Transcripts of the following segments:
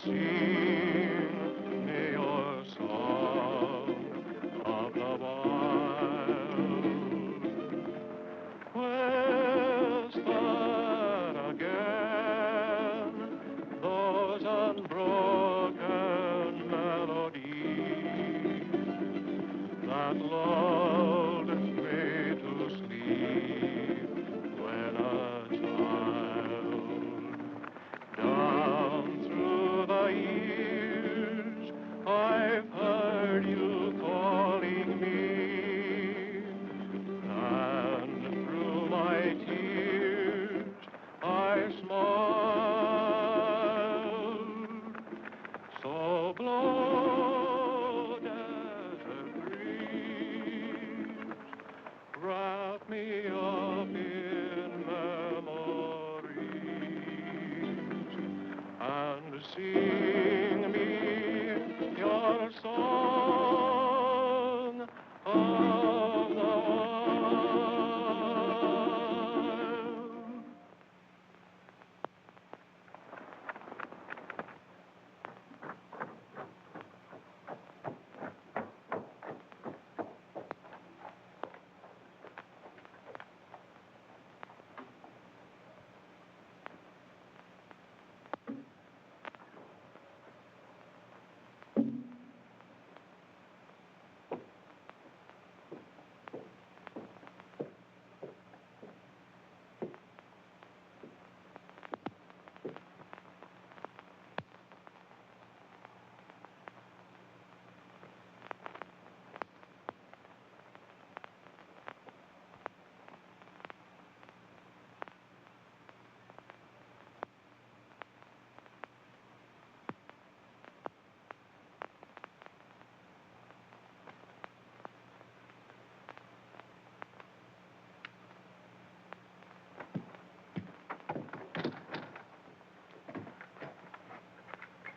sing me your song of the wild. Whisper again those unbroken melodies that lulled me to sleep when a child. Down through the years, I've heard you calling me, and through my tears, I smiled. So blow, desert breeze, wrap me up in memories and sing me your song of the wild.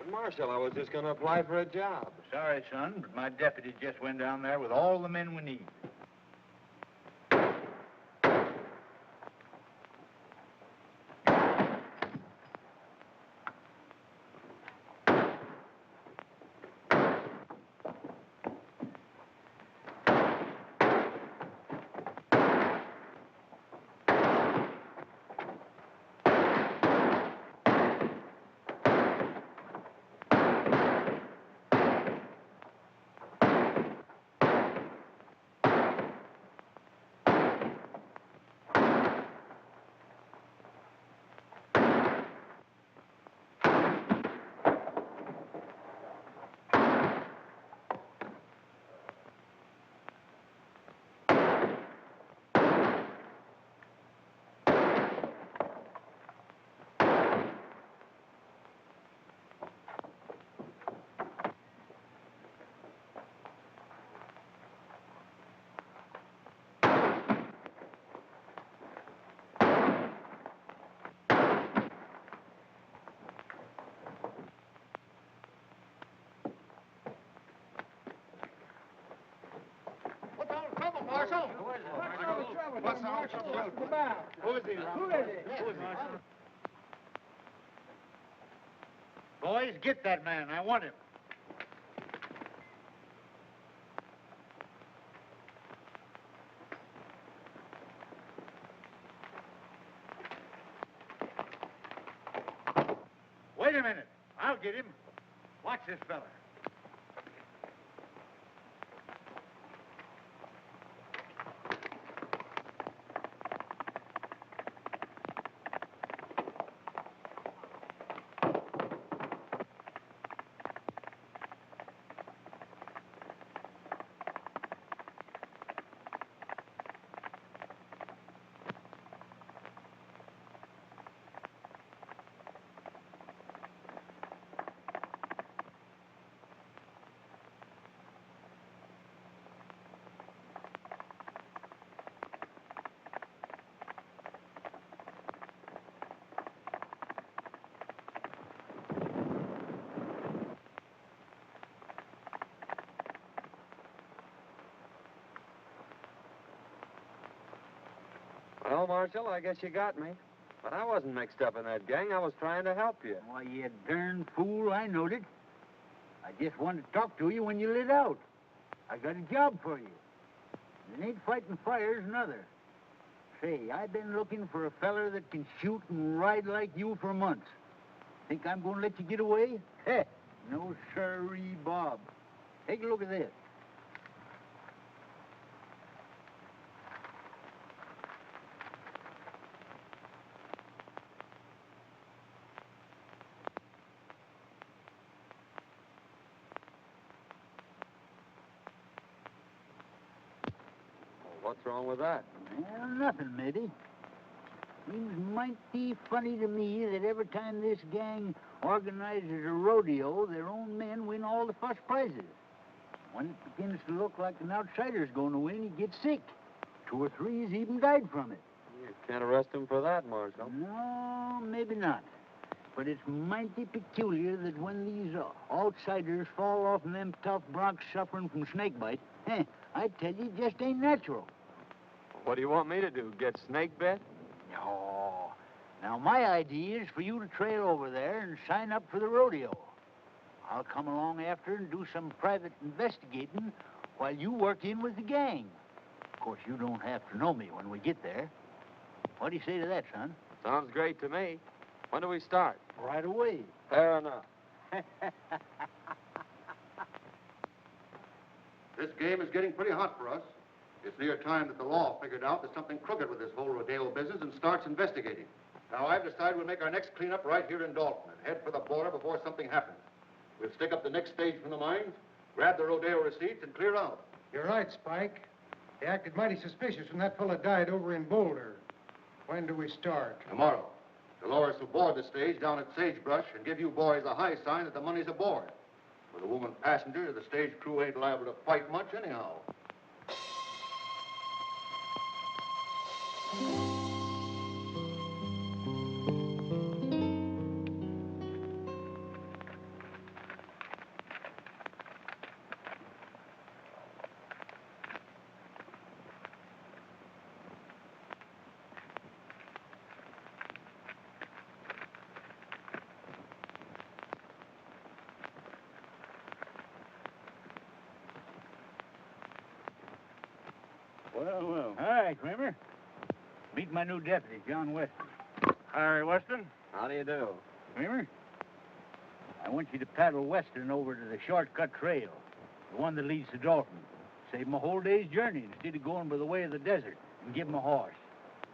Marshal, I was just going to apply for a job. Sorry, son, but my deputy just went down there with all the men we need. Marshal? What's all the trouble? Who is he, Boys, get that man. I want him. Wait a minute. I'll get him. Watch this fella. Well, Marshal, I guess you got me. But I wasn't mixed up in that gang. I was trying to help you. Why, you darn fool, I knowed it. I just wanted to talk to you when you lit out. I got a job for you. It ain't fighting fires, nother. Say, I've been looking for a feller that can shoot and ride like you for months. Think I'm going to let you get away? Heh, no sirree, Bob. Take a look at this. What's wrong with that? Well, nothing, matey. Seems mighty funny to me that every time this gang organizes a rodeo, their own men win all the first prizes. When it begins to look like an outsider's going to win, he gets sick. 2 or 3 has even died from it. You can't arrest him for that, Marshal. No, maybe not. But it's mighty peculiar that when these outsiders fall off in them tough broncs suffering from snakebite, I tell you, it just ain't natural. What do you want me to do, get snake bit? No. Now, my idea is for you to trail over there and sign up for the rodeo. I'll come along after and do some private investigating while you work in with the gang. Of course, you don't have to know me when we get there. What do you say to that, son? Sounds great to me. When do we start? Right away. Fair enough. This game is getting pretty hot for us. It's near time that the law figured out there's something crooked with this whole rodeo business and starts investigating. Now, I've decided we'll make our next cleanup right here in Dalton and head for the border before something happens. We'll stick up the next stage from the mines, grab the rodeo receipts, and clear out. You're right, Spike. They acted mighty suspicious when that fella died over in Boulder. When do we start? Tomorrow. The lawyers will board the stage down at Sagebrush and give you boys a high sign that the money's aboard. With a woman passenger, the stage crew ain't liable to fight much anyhow. Well. Hi, Kramer. Meet my new deputy, John Weston. Harry Weston? How do you do? Kramer, I want you to paddle Western over to the shortcut trail, the one that leads to Dalton. Save him a whole day's journey instead of going by the way of the desert, and give him a horse.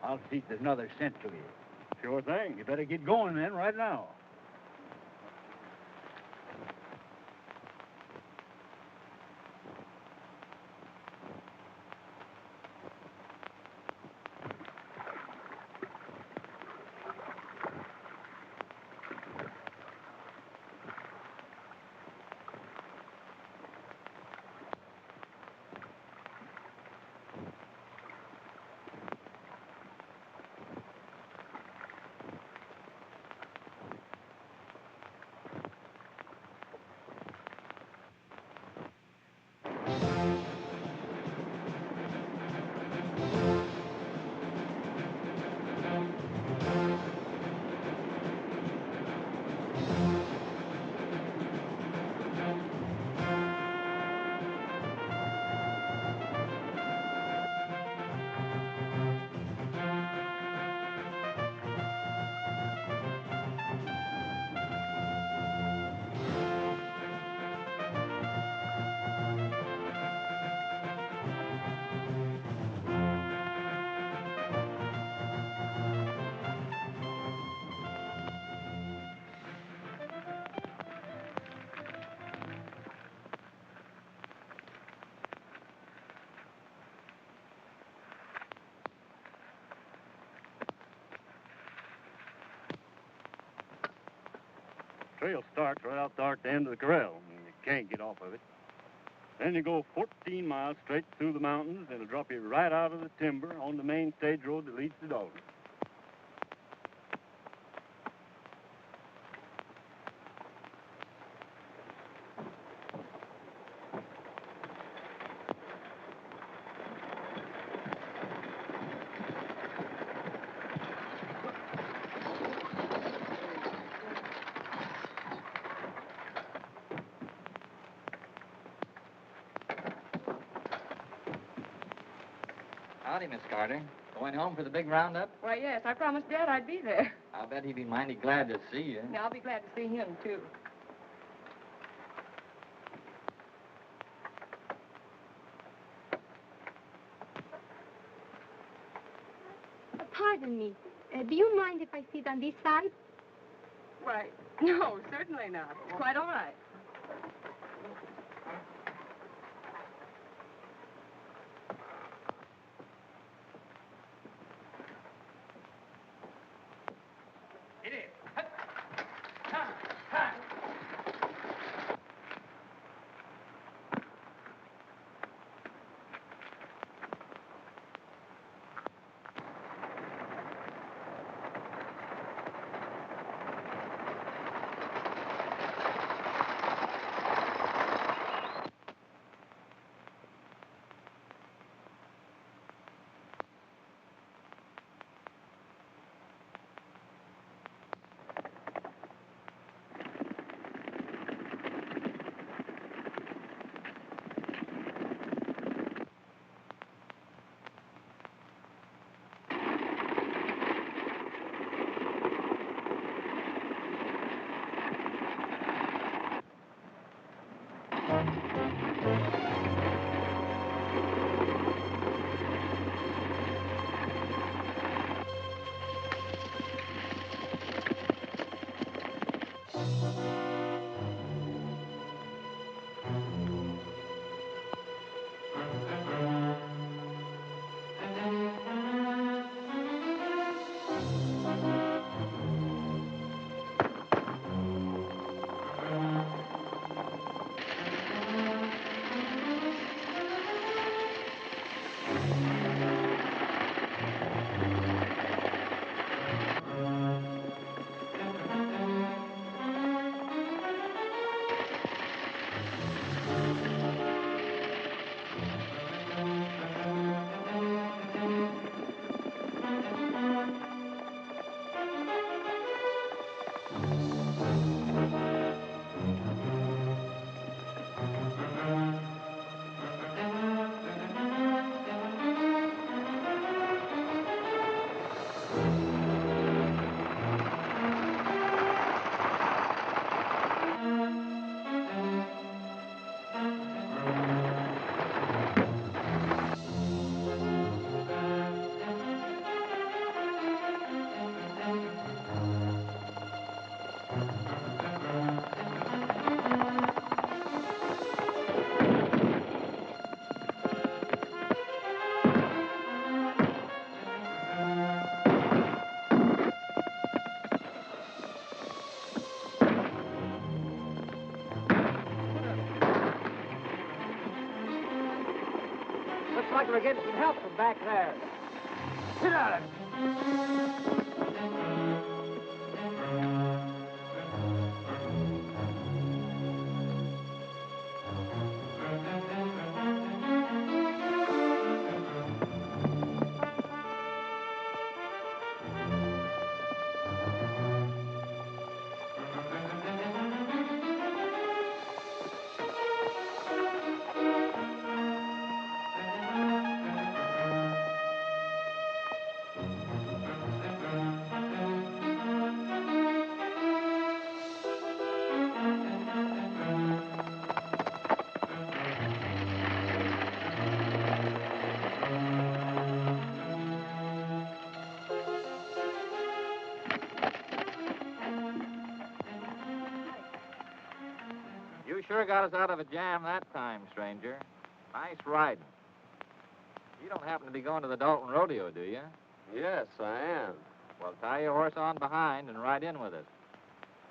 I'll see if there's another cent to you. Sure thing. You better get going then, right now. Trail starts right out there at the end of the corral, and you can't get off of it. Then you go 14 miles straight through the mountains, and it'll drop you right out of the timber on the main stage road that leads to Dalton. Howdy, Miss Carter. Going home for the big roundup? Why, yes, I promised Dad I'd be there. I'll bet he'd be mighty glad to see you. Now, I'll be glad to see him, too. Pardon me. Do you mind if I sit on this side? Why, no, certainly not. It's quite all right. Looks like we're getting some help from back there. Sit on it. You sure got us out of a jam that time, stranger. Nice riding. You don't happen to be going to the Dalton Rodeo, do you? Yes, I am. Well, tie your horse on behind and ride in with us.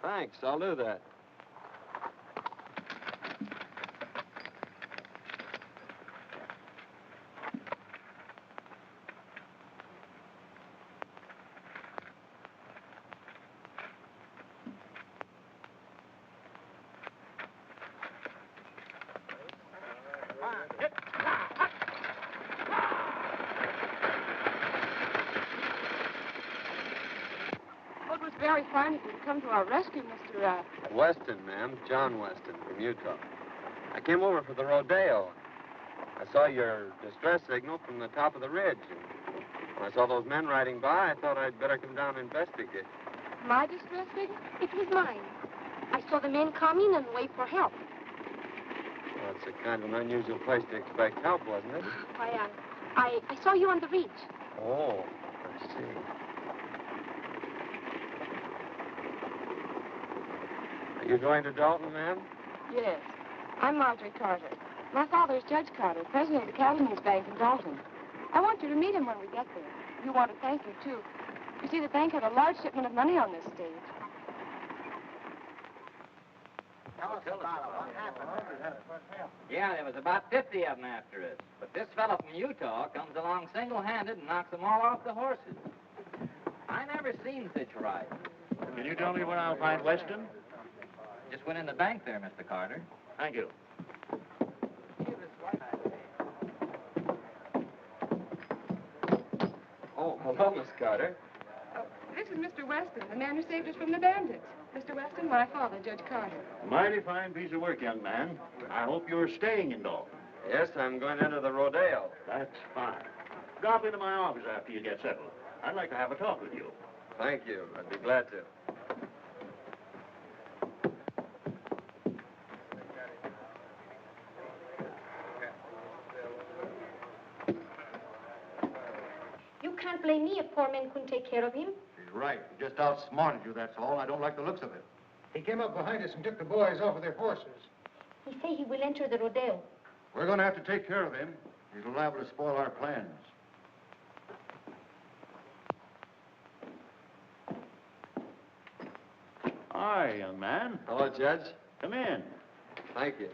Thanks, I'll do that. Well, it was very fine of you to come to our rescue, Mr. Weston, ma'am. John Weston from Utah. I came over for the rodeo. I saw your distress signal from the top of the ridge. And when I saw those men riding by, I thought I'd better come down and investigate. My distress signal? It was mine. I saw the men coming and wait for help. Well, it's a kind of an unusual place to expect help, wasn't it? Why, I saw you on the ridge. Oh, I see. Are you going to Dalton, ma'am? Yes. I'm Marjorie Carter. My father is Judge Carter, president of the Cattlemen's Bank in Dalton. I want you to meet him when we get there. You want to thank him, too. You see, the bank had a large shipment of money on this stage. Tell us about it. What happened? Yeah, there was about 50 of them after us. But this fellow from Utah comes along single-handed and knocks them all off the horses. I never seen such riding. Can you tell me where I'll find Weston? Just went in the bank there, Mr. Carter. Thank you. Oh, hello, Miss Carter. Oh, this is Mr. Weston, the man who saved us from the bandits. Mr. Weston, my father, Judge Carter. Mighty fine piece of work, young man. I hope you're staying in Dalton. Yes, I'm going into the rodeo. That's fine. Drop into my office after you get settled. I'd like to have a talk with you. Thank you. I'd be glad to. You can't blame me if poor men couldn't take care of him. She's right. He just outsmarted you, that's all. I don't like the looks of it. He came up behind us and took the boys off of their horses. He say he will enter the rodeo. We're going to have to take care of him. He's liable to spoil our plans. Hi, young man. Hello, Judge. Come in. Thank you.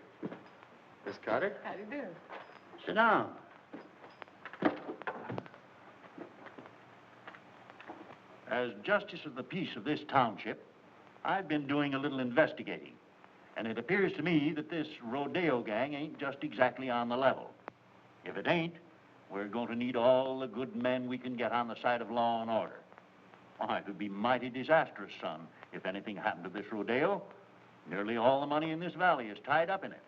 Miss Carter? How do you do? Sit down. As justice of the peace of this township, I've been doing a little investigating. And it appears to me that this rodeo gang ain't just exactly on the level. If it ain't, we're going to need all the good men we can get on the side of law and order. Why, it would be mighty disastrous, son, if anything happened to this rodeo. Nearly all the money in this valley is tied up in it.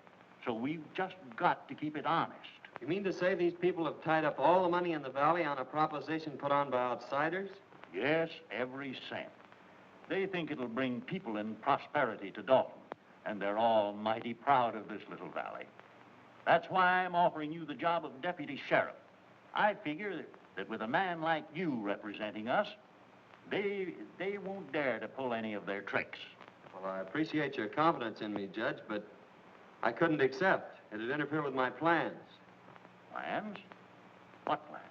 So we've just got to keep it honest. You mean to say these people have tied up all the money in the valley on a proposition put on by outsiders? Yes, every cent. They think it'll bring people and prosperity to Dalton, and they're all mighty proud of this little valley. That's why I'm offering you the job of deputy sheriff. I figure that with a man like you representing us, they won't dare to pull any of their tricks. Well, I appreciate your confidence in me, Judge, but I couldn't accept. It'd interfere with my plans. Plans? What plans?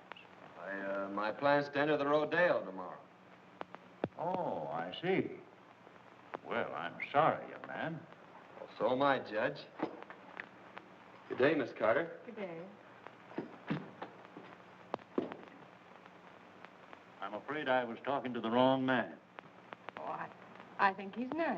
My plans to enter the rodeo tomorrow. Oh, I see. Well, I'm sorry, young man. Well, so am I, Judge. Good day, Miss Carter. Good day. I'm afraid I was talking to the wrong man. Oh, I think he's nice.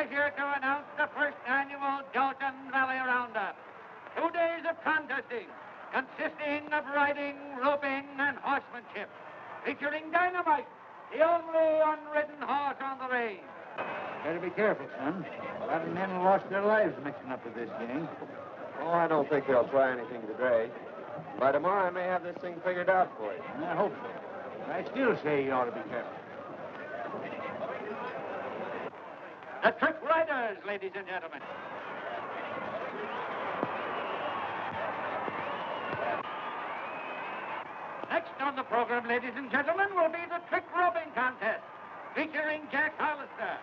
pleasure to announce the first annual Dalton Valley Roundup. 2 days of contesting, consisting of riding, roping, and horsemanship, featuring Dynamite, the only unridden horse on the range. Better be careful, son. A lot of men lost their lives mixing up with this gang. Oh, I don't think they'll try anything today. By tomorrow, I may have this thing figured out for you. I hope so. I still say you ought to be careful. The Trick Riders, ladies and gentlemen. Next on the program, ladies and gentlemen, will be the Trick Roping Contest, featuring Jack Hollister.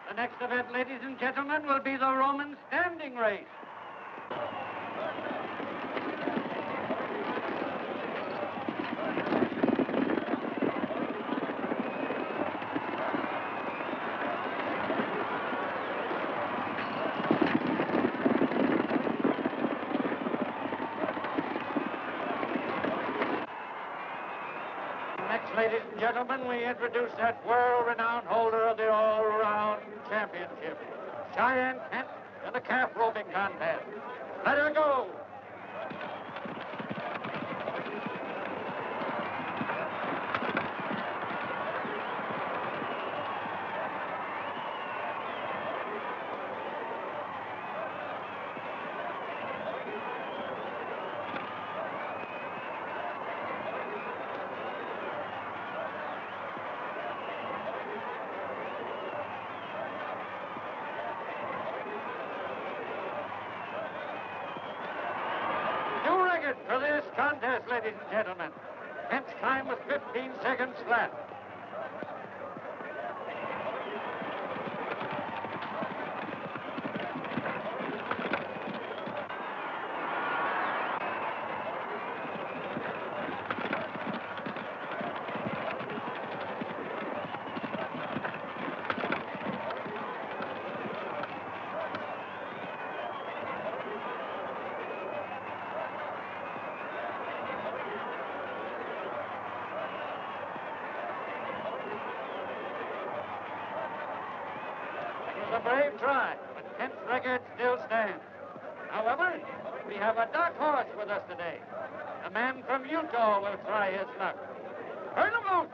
The next event, ladies and gentlemen, will be the Roman standing race. Next, ladies and gentlemen, we introduce that world-renowned holder of the all-around championship, Cheyenne Kent, in the calf roping contest. Let her go! For this contest, ladies and gentlemen. Kent's time was 15 seconds flat. A brave try, but Kent's record still stands. However, we have a dark horse with us today. A man from Utah will try his luck. Turn him loose!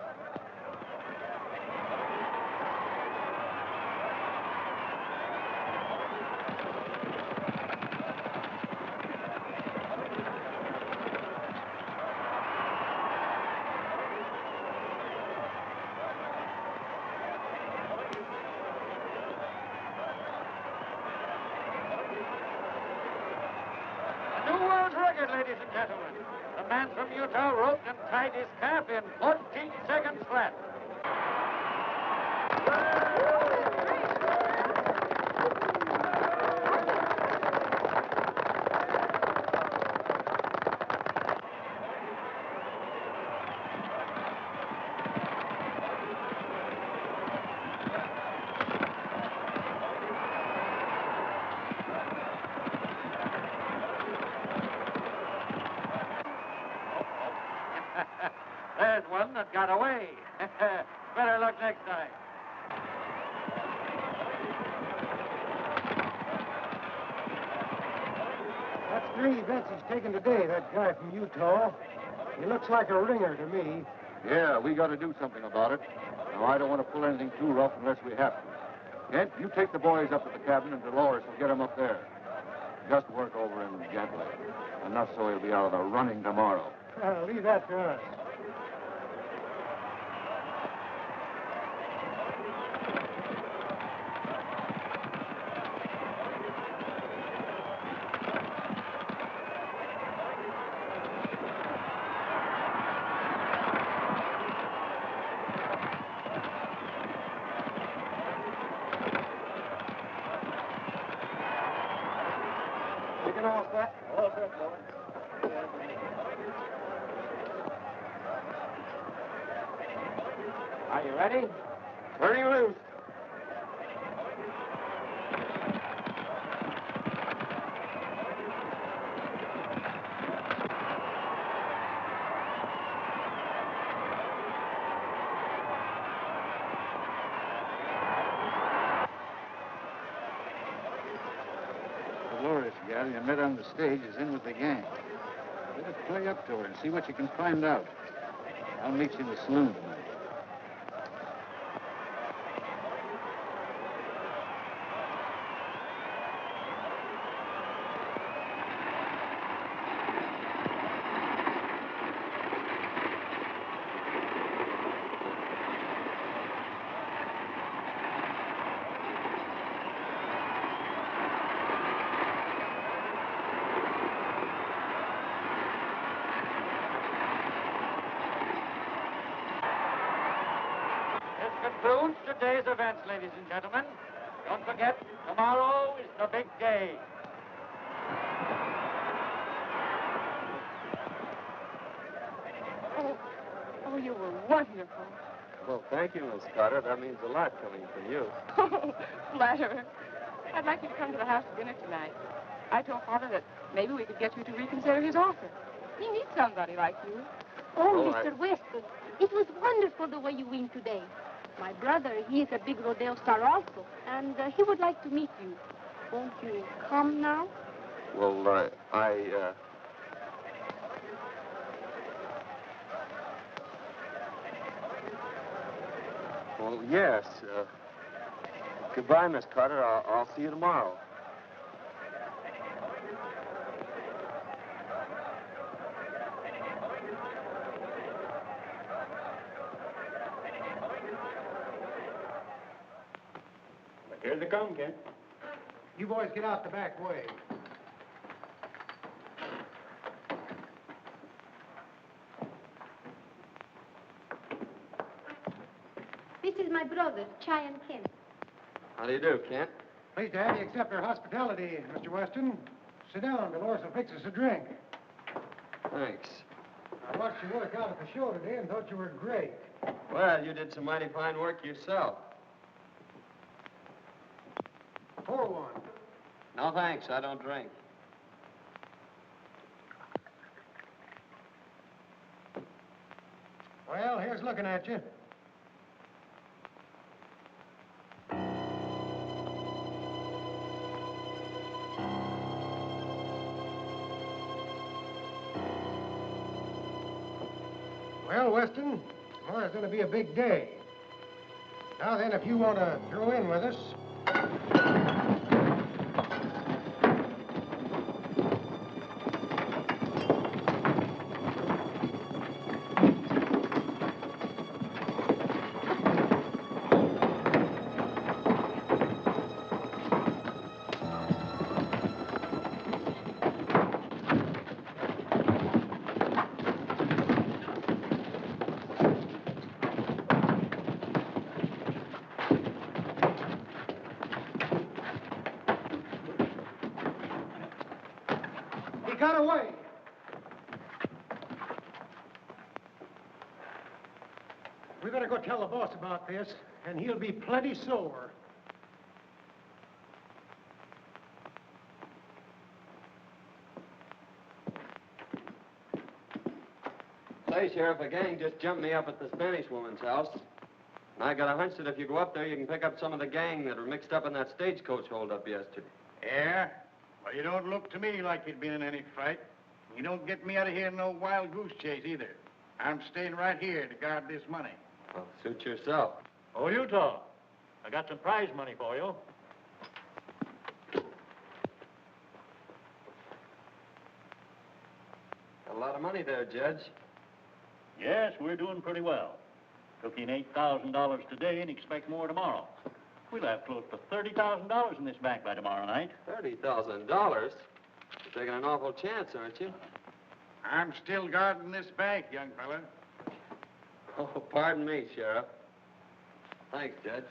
Ladies and gentlemen, the man from Utah roped and tied his calf in 14 seconds flat. There's one that got away. Better luck next time. That's three bets he's taken today, that guy from Utah. He looks like a ringer to me. Yeah, we got to do something about it. Now, I don't want to pull anything too rough unless we have to. Kent, you take the boys up to the cabin, and Dolores will get them up there. Just work over him gently. Enough so he'll be out of the running tomorrow. Leave that to us. Engine all set? All set, boy. Are you ready? Turning loose. Dolores gal you met on the stage is in with the gang. Better play up to her and see what you can find out. I'll meet you in the saloon tonight. This concludes today's events, ladies and gentlemen. Don't forget, tomorrow is the big day. Oh, you were wonderful. Well, thank you, Miss Carter. That means a lot coming from you. Oh, flatterer. I'd like you to come to the house for dinner tonight. I told Father that maybe we could get you to reconsider his offer. He needs somebody like you. Oh, Oh, Mr. Weston, it was wonderful the way you win today. My brother, he is a big rodeo star also, and he would like to meet you. Won't you come now? Well, Well, yes. Goodbye, Miss Carter. I'll see you tomorrow. Here they come, Kent. You boys get out the back way. This is my brother, Cheyenne Kent. How do you do, Kent? Pleased to have you accept our hospitality, Mr. Weston. Sit down. Dolores will fix us a drink. Thanks. I watched you work out at the show today and thought you were great. Well, you did some mighty fine work yourself. Pour one. No, thanks. I don't drink. Well, here's looking at you. Well, Weston, tomorrow's going to be a big day. Now then, if you want to throw in with us... He got away. We better go tell the boss about this, and he'll be plenty sore. Say, Sheriff, a gang just jumped me up at the Spanish woman's house. And I got a hunch that if you go up there, you can pick up some of the gang that were mixed up in that stagecoach holdup yesterday. Yeah? Well, you don't look to me like you'd been in any fight. You don't get me out of here in no wild goose chase either. I'm staying right here to guard this money. Well, suit yourself. Oh, Utah. I got some prize money for you. Got a lot of money there, Judge. Yes, we're doing pretty well. Took in $8,000 today and expect more tomorrow. We'll have close to $30,000 in this bank by tomorrow night. $30,000? You're taking an awful chance, aren't you? I'm still guarding this bank, young fella. Oh, pardon me, Sheriff. Thanks, Judge.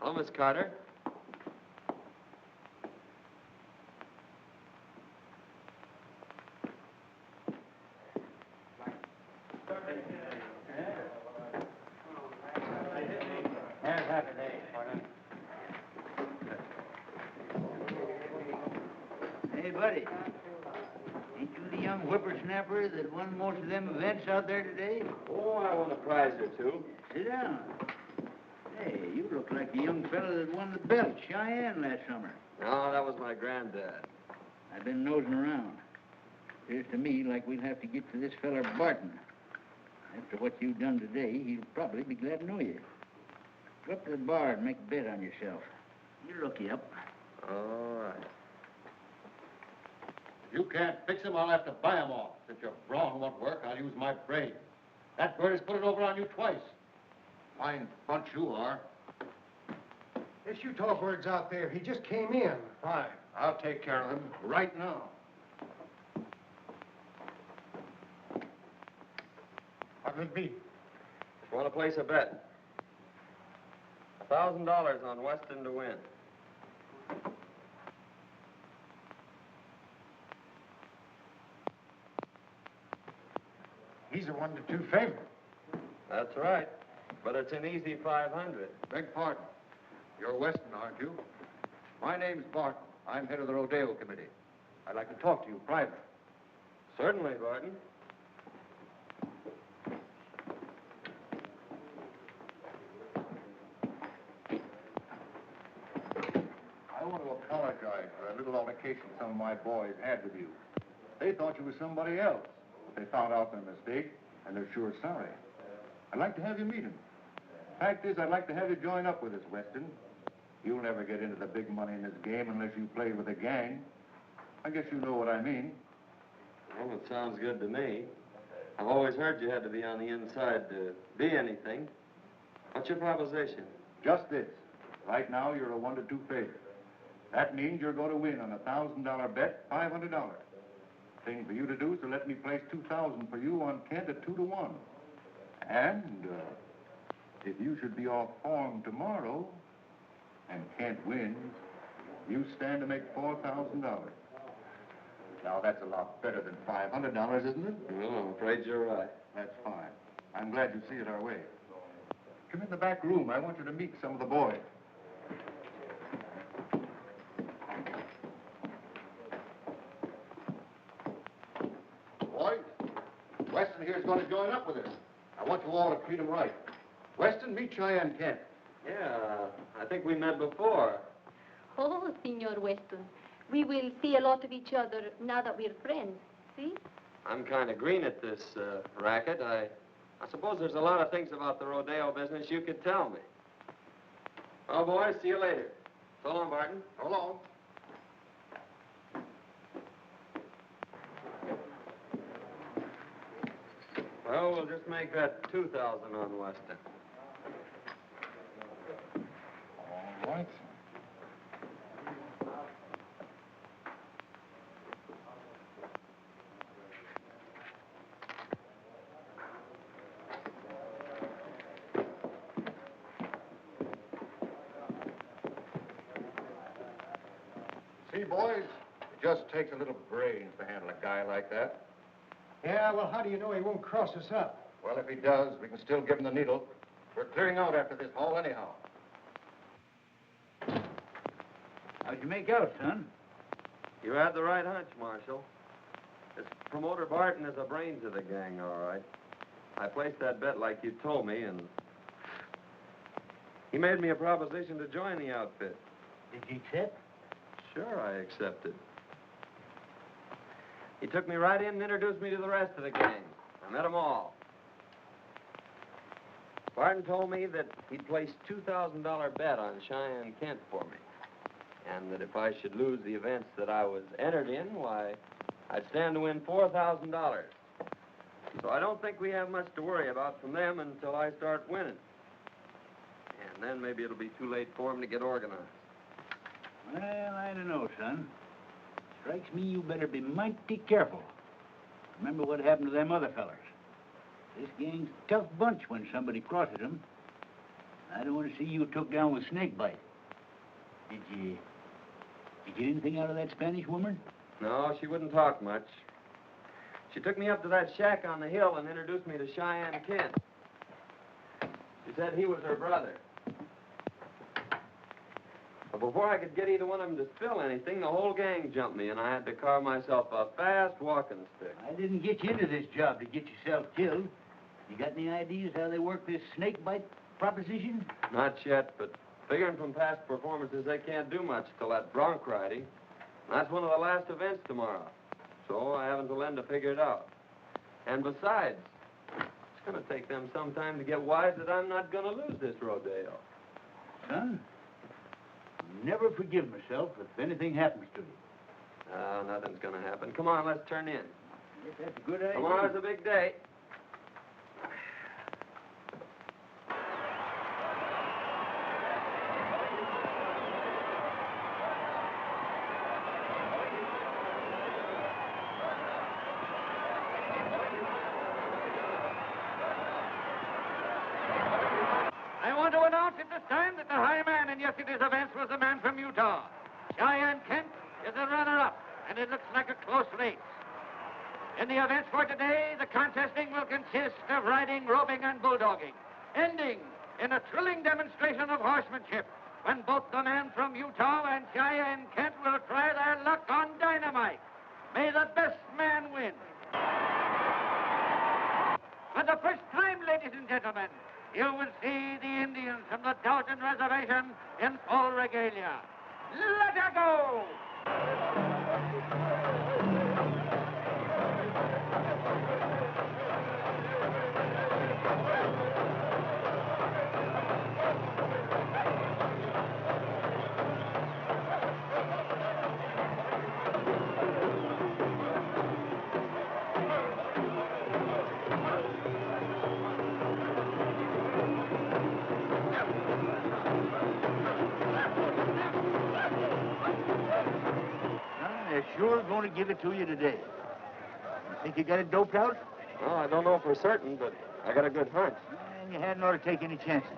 Hello, Miss Carter. buddy. Ain't you the young whippersnapper that won most of them events out there today? Oh, I won a prize or two. Sit down. Hey, you look like the young fella that won the belt, Cheyenne, last summer. No, that was my granddad. I've been nosing around. Appears to me like we'll have to get to this feller Barton. After what you've done today, he'll probably be glad to know you. Go up to the bar and make a bet on yourself. He'll look you up. All right. If you can't fix him, I'll have to buy him off. Since your brawn won't work, I'll use my brain. That bird has put it over on you twice. Fine bunch you are. This Utah bird's out there. He just came in. Fine. I'll take care of him right now. What'll it be? Want to place a bet? $1,000 on Weston to win. He's a 1-2 favorite. That's right. But it's an easy 500. Beg pardon. You're Weston, aren't you? My name's Barton. I'm head of the Rodeo Committee. I'd like to talk to you privately. Certainly, Barton. I want to apologize for a little altercation some of my boys had with you. They thought you were somebody else. But they found out their mistake, and they're sure sorry. I'd like to have you meet them. Fact is, I'd like to have you join up with us, Weston. You'll never get into the big money in this game unless you play with a gang. I guess you know what I mean. Well, it sounds good to me. I've always heard you had to be on the inside to be anything. What's your proposition? Just this. Right now, you're a 1-2 favorite. That means you're going to win on a $1,000 bet, $500. Thing for you to do is to let me place $2,000 for you on Kent at 2-1. And if you should be off form tomorrow and Kent wins, you stand to make $4,000. Now, that's a lot better than $500, isn't it? Well, I'm afraid you're right. That's fine. I'm glad you see it our way. Come in the back room. I want you to meet some of the boys. Boys, Weston here is going to join up with us. I want you all to treat him right. Weston, meet Cheyenne Kent. Yeah, I think we met before. Oh, Senor Weston, we will see a lot of each other now that we're friends. See? I'm kind of green at this racket. I suppose there's a lot of things about the rodeo business you could tell me. Well, boys, see you later. So long, Barton. So long. Well, we'll just make that 2,000 on Weston. All right. See, boys, it just takes a little brains to handle a guy like that. Yeah, well, how do you know he won't cross us up? Well, if he does, we can still give him the needle. We're clearing out after this haul anyhow. How'd you make out, son? You had the right hunch, Marshal. This promoter Barton is the brains of the gang, all right. I placed that bet like you told me, and he made me a proposition to join the outfit. Did you accept? Sure, I accepted. He took me right in and introduced me to the rest of the gang. I met them all. Barton told me that he'd placed $2,000 bet on Cheyenne Kent for me. And that if I should lose the events that I was entered in, why, I'd stand to win $4,000. So I don't think we have much to worry about from them until I start winning. And then maybe it'll be too late for them to get organized. Well, I don't know, son. Strikes me you better be mighty careful. Remember what happened to them other fellers. This gang's a tough bunch when somebody crosses them. I don't want to see you took down with snakebite. Did you get anything out of that Spanish woman? No, she wouldn't talk much. She took me up to that shack on the hill and introduced me to Cheyenne Kent. She said he was her brother. But before I could get either one of them to spill anything, the whole gang jumped me, and I had to carve myself a fast walking stick. I didn't get you into this job to get yourself killed. You got any ideas how they work this snake bite proposition? Not yet, but figuring from past performances, they can't do much till that bronc riding. That's one of the last events tomorrow. So I have until then to figure it out. And besides, it's going to take them some time to get wise that I'm not going to lose this rodeo. Son, I'll never forgive myself if anything happens to you. Nothing's going to happen. Come on, let's turn in. Yes, that's a good idea. Tomorrow's a big day. I want to announce at this time that the high man in yesterday's events was the man from Utah. Cheyenne Kent is a runner-up, and it looks like a close race. In the events for today, the contesting will consist of riding, roping, and bulldogging, ending in a thrilling demonstration of horsemanship when both the man from Utah and Cheyenne Kent will try their luck on dynamite. May the best man win. For the first time, ladies and gentlemen, you will see the Indians from the Dalton Reservation in full regalia. Let her go! They're sure going to give it to you today. You think you got it doped out? Well, I don't know for certain, but I got a good hunch. And you hadn't ought to take any chances.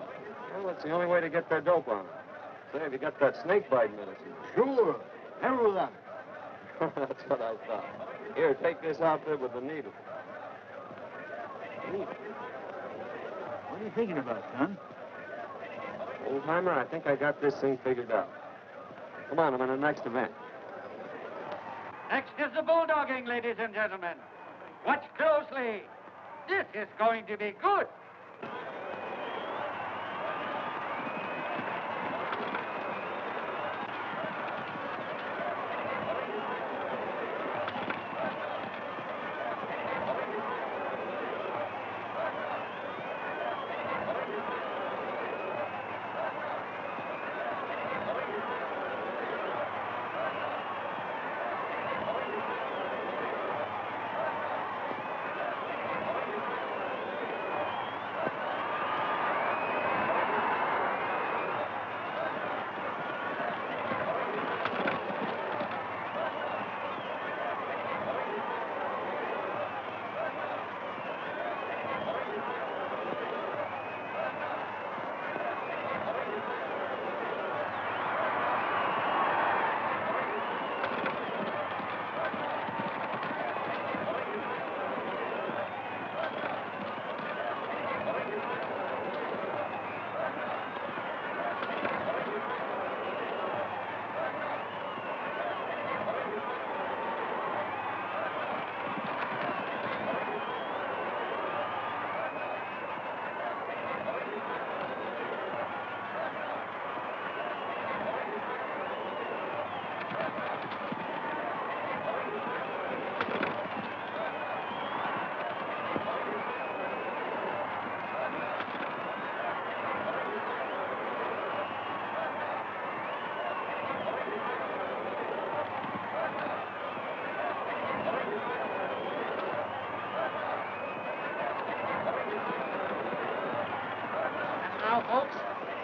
Well, it's the only way to get their dope on them. Say, have you got that snake bite medicine? Sure. Never without it. That's what I thought. Here, take this outfit with the needle. Needle? What are you thinking about, son? Old-timer, I think I got this thing figured out. Come on, I'm in the next event. Next is the bulldogging, ladies and gentlemen. Watch closely. This is going to be good. Now, folks,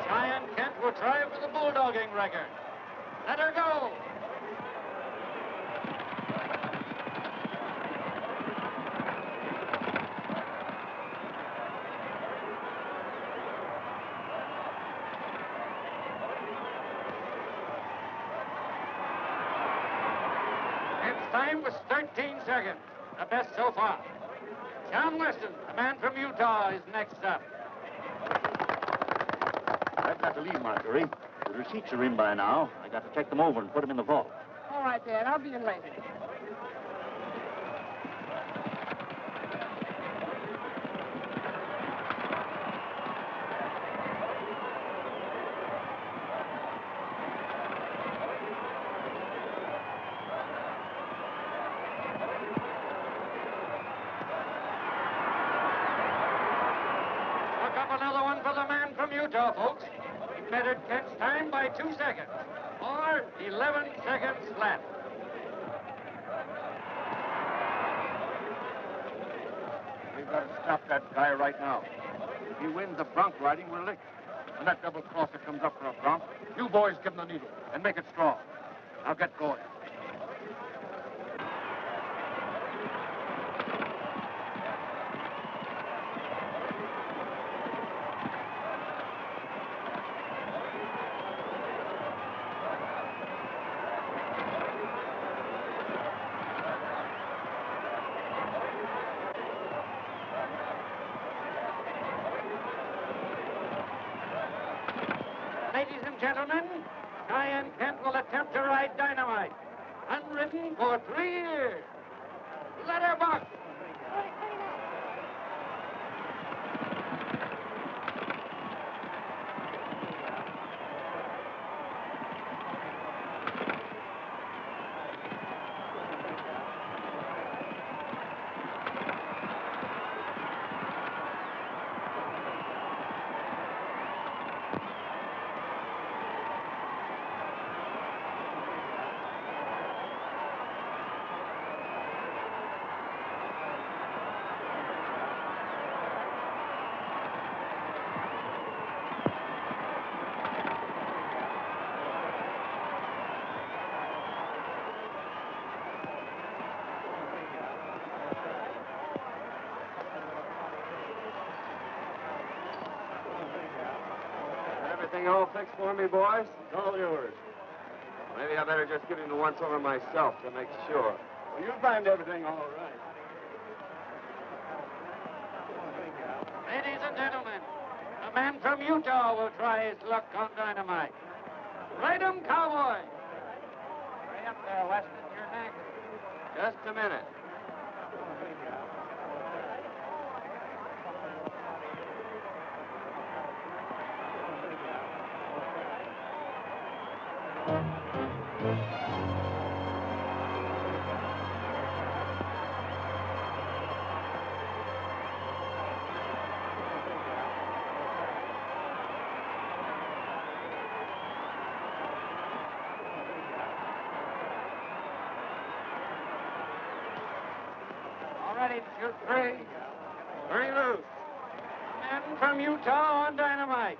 Cheyenne Kent will try for the bulldogging record. Let her go. Its time was 13 seconds, the best so far. John Weston, the man from Utah, is next up. I've got the lead, Marguerite. The receipts are in by now. I got to check them over and put them in the vault. All right, Dad. I'll be in later. Look up another one for the man from Utah, folks. He bettered Kent's time by 2 seconds. Or 11 seconds flat. We've got to stop that guy right now. If he wins the bronc riding, we're licked. When that double crosser comes up for a bronc, you boys give him the needle and make it strong. Now get going. Ladies and gentlemen, Cheyenne Kent will attempt to ride Dynamite. Unridden for 3 years. Letterbox. Everything all fixed for me, boys? It's all yours. Maybe I better just give him the once-over myself to make sure. Well, you'll find everything all right. Ladies and gentlemen, a man from Utah will try his luck on Dynamite. Ride 'em, cowboy. Hurry up there, Weston. You're next. Just a minute. All ready to shoot 3. 3 loose. A man from Utah on Dynamite.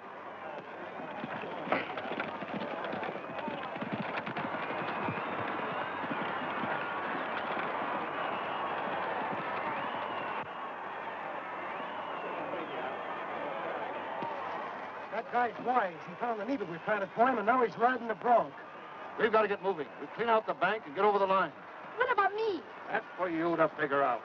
That guy's wise. He found the needle we planted for him, and now he's riding the bronc. We've got to get moving. We clean out the bank and get over the line. What about me? That's for you to figure out.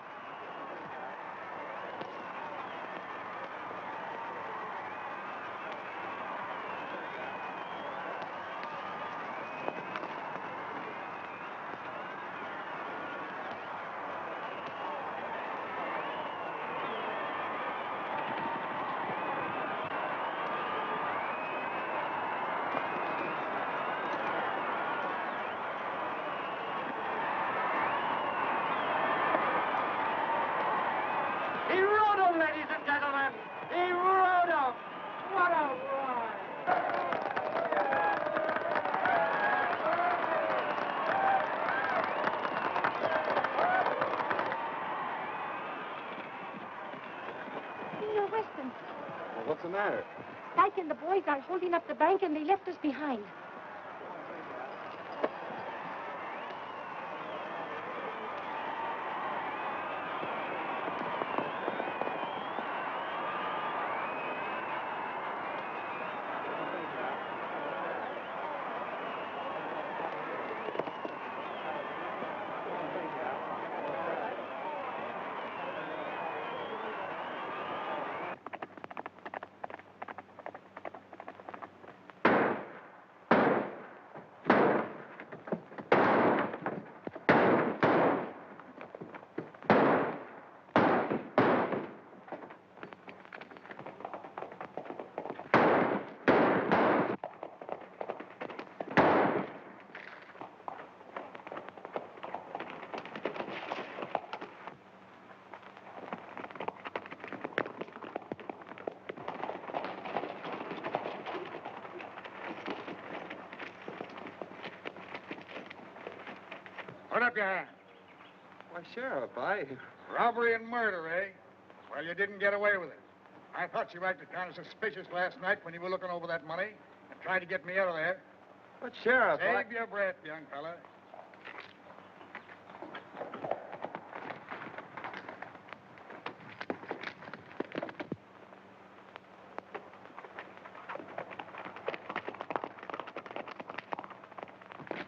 He rode him, ladies and gentlemen. He rode him. What a ride. Senor Weston, Well, what's the matter? Dyke and the boys are holding up the bank, and they left us behind. Put up your hand. Why, Sheriff, Robbery and murder, eh? Well, you didn't get away with it. I thought you acted kind of suspicious last night when you were looking over that money and tried to get me out of there. But, Sheriff, Save your breath, young fella.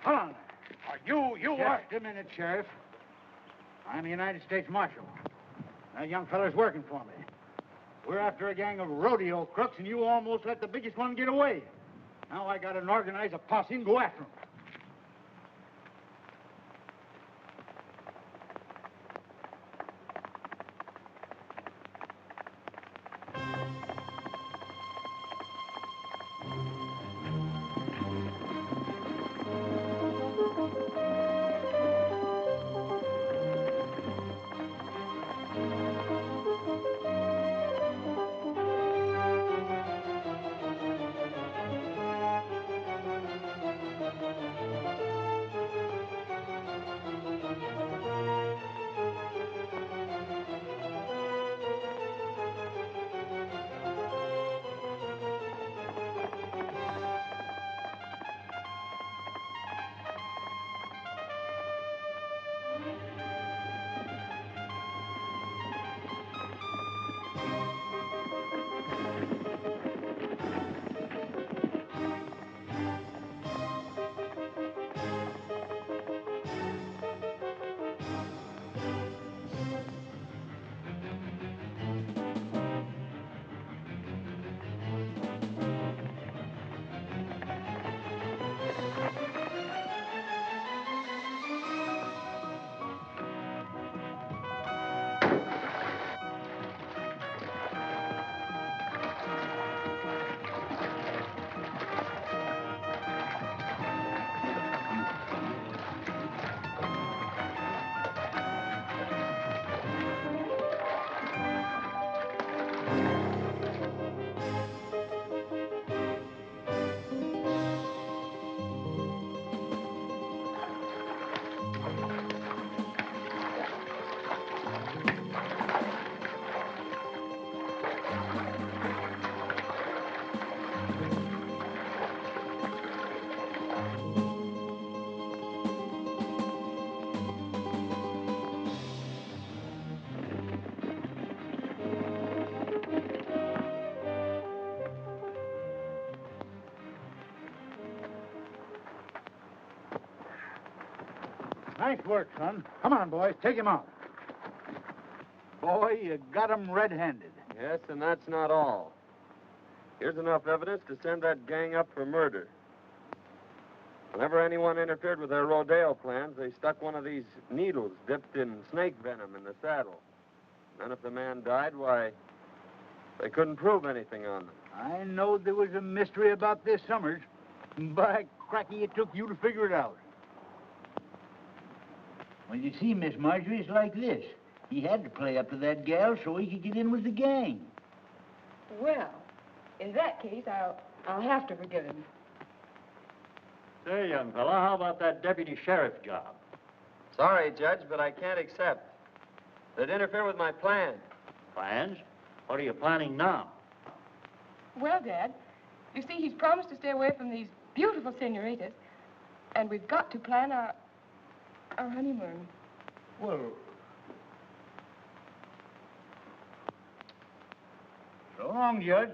Hold on. You are... Just a minute, Sheriff. I'm a United States Marshal. That young fella's working for me. We're after a gang of rodeo crooks, and you almost let the biggest one get away. Now I gotta organize a posse and go after him. Nice work, son. Come on, boys. Take him out. Boy, you got him red-handed. Yes, and that's not all. Here's enough evidence to send that gang up for murder. Whenever anyone interfered with their rodeo plans, they stuck one of these needles dipped in snake venom in the saddle. Then if the man died, why, they couldn't prove anything on them. I know there was a mystery about this, Summers. By cracky, it took you to figure it out. Well, you see, Miss Marjorie, it's like this. He had to play up to that gal so he could get in with the gang. Well, in that case, I'll have to forgive him. Say, young fella, how about that deputy sheriff job? Sorry, Judge, but I can't accept. They'd interfere with my plan. Plans? What are you planning now? Well, Dad, you see, he's promised to stay away from these beautiful senoritas, and we've got to plan our honeymoon. Well... So long, Judge.